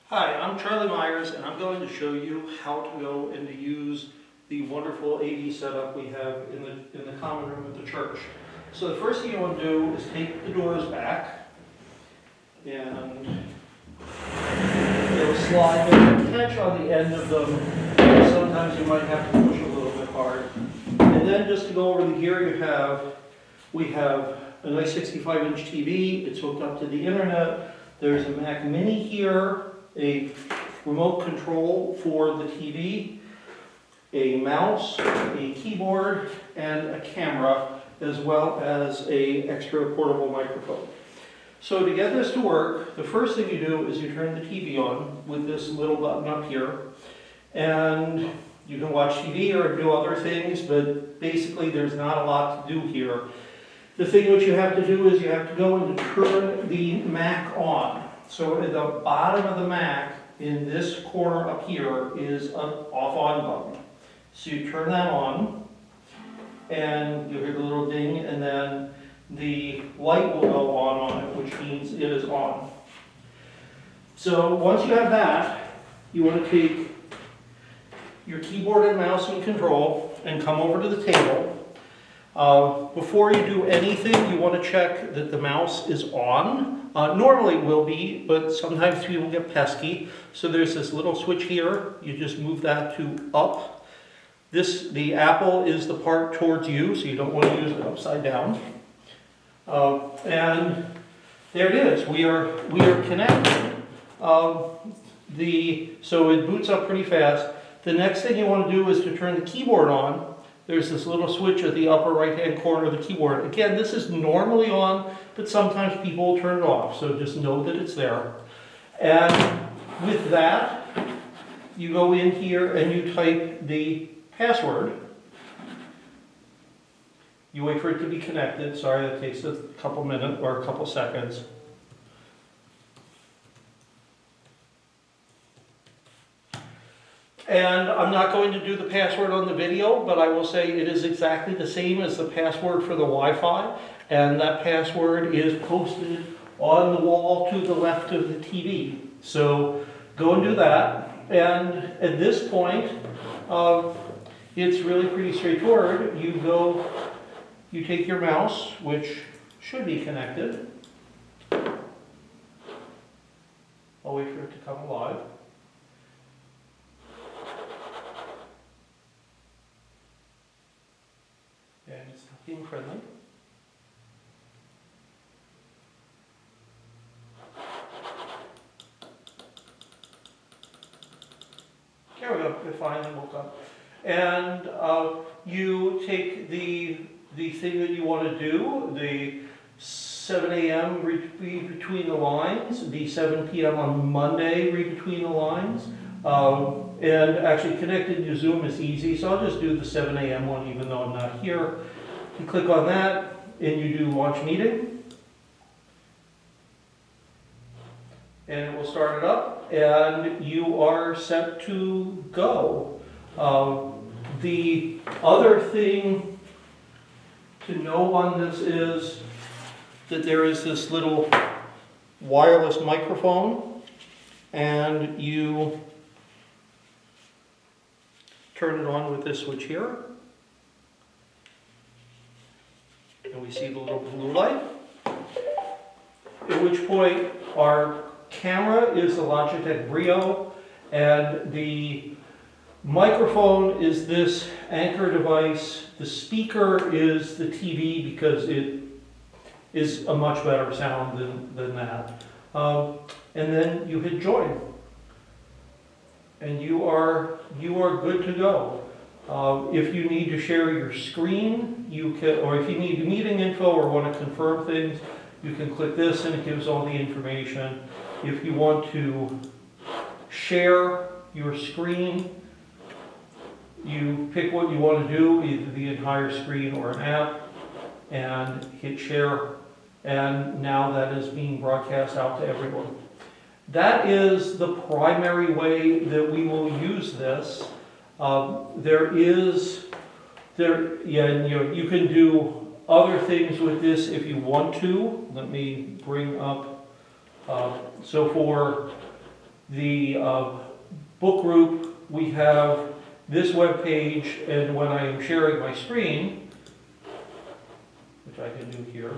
Hi, I'm Charlie Myers, and I'm going to show you how to go and to use the wonderful AV setup we have in the common room at the church. So the first thing you want to do is take the doors back, and they'll slide. There's a catch on the end of them. Sometimes you might have to push a little bit hard. And then just to go over here, we have a nice 65-inch TV. It's hooked up to the internet. There's a Mac Mini here, a remote control for the TV, a mouse, a keyboard, and a camera, as well as an extra portable microphone. So to get this to work, the first thing you do is you turn the TV on with this little button up here, and you can watch TV or do other things, but basically there's not a lot to do here. The thing that you have to do is you have to go and turn the Mac on. So at the bottom of the Mac, in this corner up here, is an off-on button. So you turn that on, and you'll hear the little ding, and then the light will go on it, which means it is on. So once you have that, you want to take your keyboard and mouse and control and come over to the table. Before you do anything, you want to check that the mouse is on. Normally it will be, but sometimes people get pesky. So there's this little switch here. You just move that to up. The Apple is the part towards you, so you don't want to use it upside down. And there it is. We are connected. So it boots up pretty fast. The next thing you want to do is to turn the keyboard on. There's this little switch at the upper right-hand corner of the keyboard. Again, this is normally on, but sometimes people will turn it off, so just know that it's there. And with that, you go in here and you type the password. You wait for it to be connected. Sorry, that takes a couple minutes or a couple seconds. And I'm not going to do the password on the video, but I will say it is exactly the same as the password for the Wi-Fi, and that password is posted on the wall to the left of the TV. So go and do that, and at this point, it's really pretty straightforward. You take your mouse, which should be connected. I'll wait for it to come alive. And it's being friendly. There we go, it finally woke up. And you take the thing that you want to do, the 7 a.m. read between the lines, the 7 p.m. on Monday read between the lines. And actually connected to Zoom is easy, so I'll just do the 7 a.m. one even though I'm not here. You click on that and you do launch meeting. And it will start it up and you are set to go. The other thing to know on this is that there is this little wireless microphone, and you turn it on with this switch here, and we see the little blue light, at which point our camera is the Logitech Brio, and the microphone is this anchor device. The speaker is the TV because it is a much better sound than that. And then you hit join. And you are good to go. If you need to share your screen, you can, or if you need meeting info or want to confirm things, you can click this and it gives all the information. If you want to share your screen, you pick what you want to do, either the entire screen or an app, and hit share. And now that is being broadcast out to everyone. That is the primary way that we will use this. You can do other things with this if you want to. Let me bring up, so for the book group, we have this web page, and when I am sharing my screen, which I can do here,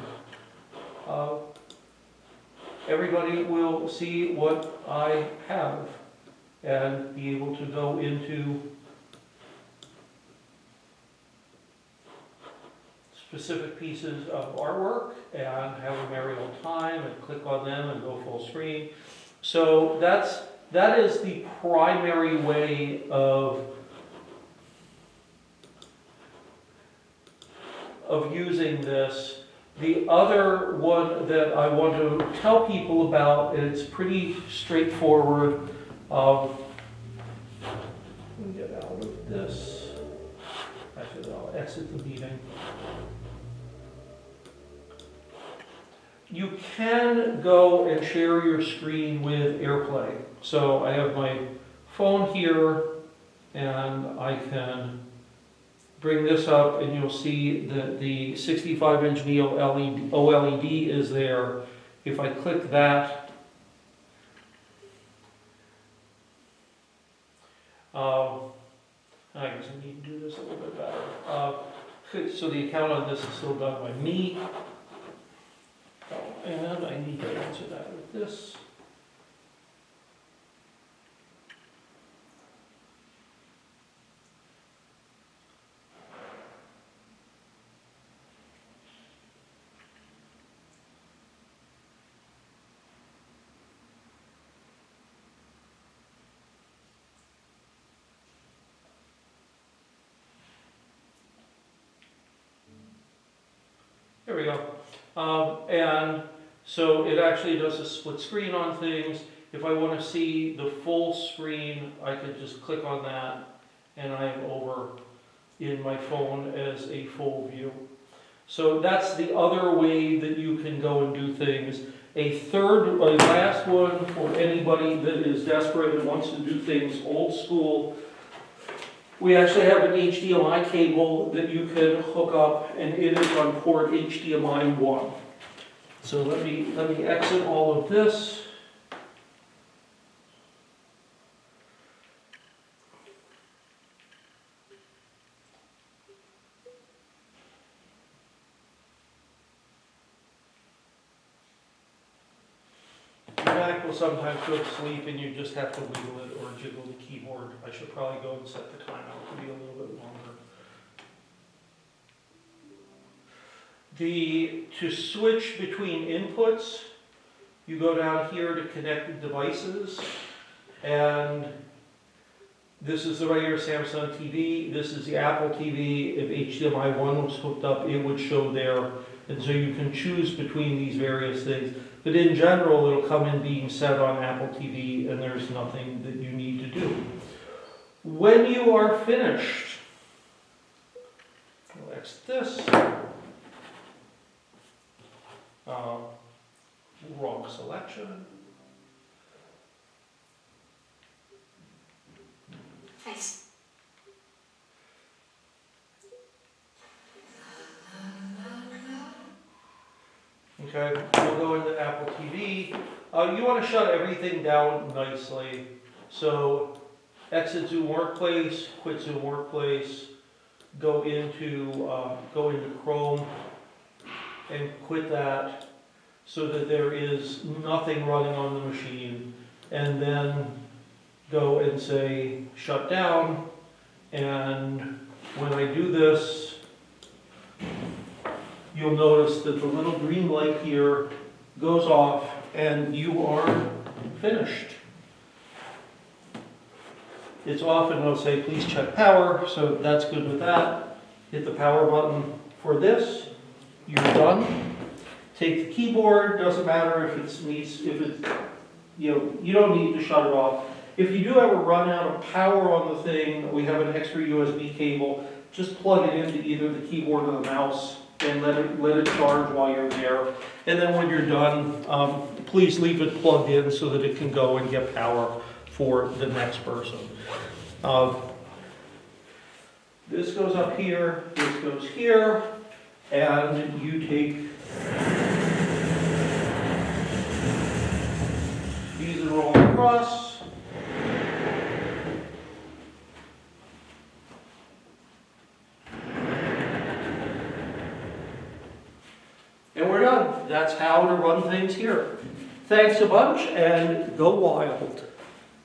everybody will see what I have and be able to go into specific pieces of artwork and have a merry old time and click on them and go full screen. So that is the primary way of using this. The other one that I want to tell people about, and it's pretty straightforward. Let me get out of this. Actually, I'll exit the meeting. You can go and share your screen with AirPlay. So I have my phone here, and I can bring this up, and you'll see that the 65-inch Neo OLED is there. If I click that, I guess I need to do this a little bit better. So the account on this is still done by me. And I need to answer that with this. There we go. And so it actually does a split screen on things. If I want to see the full screen, I could just click on that, and I am over in my phone as a full view. So that's the other way that you can go and do things. A last one for anybody that is desperate and wants to do things old school. We actually have an HDMI cable that you can hook up, and it is on port HDMI 1. So let me exit all of this. Your Mac will sometimes go to sleep and you just have to wiggle it or jiggle the keyboard. I should probably go and set the timeout to be a little bit longer. To switch between inputs, you go down here to connect devices, and this is the regular Samsung TV, this is the Apple TV. If HDMI 1 was hooked up, it would show there, and so you can choose between these various things. But in general, it'll come in being set on Apple TV, and there's nothing that you need to do. When you are finished, I'll exit this. Wrong selection. Nice. Okay, we'll go into Apple TV. You want to shut everything down nicely. So exit Zoom Workplace, quit Zoom Workplace, go into Chrome and quit that so that there is nothing running on the machine, and then go and say shut down. And when I do this, you'll notice that the little green light here goes off and you are finished. It's off and it'll say please check power, so that's good with that. Hit the power button for this, you're done. Take the keyboard, doesn't matter if you don't need to shut it off. If you do ever run out of power on the thing, we have an extra USB cable, just plug it into either the keyboard or the mouse and let it charge while you're there. And then when you're done, please leave it plugged in so that it can go and get power for the next person. This goes up here, this goes here, and you take these and roll across. that's how to run things here. Thanks a bunch, and go wild.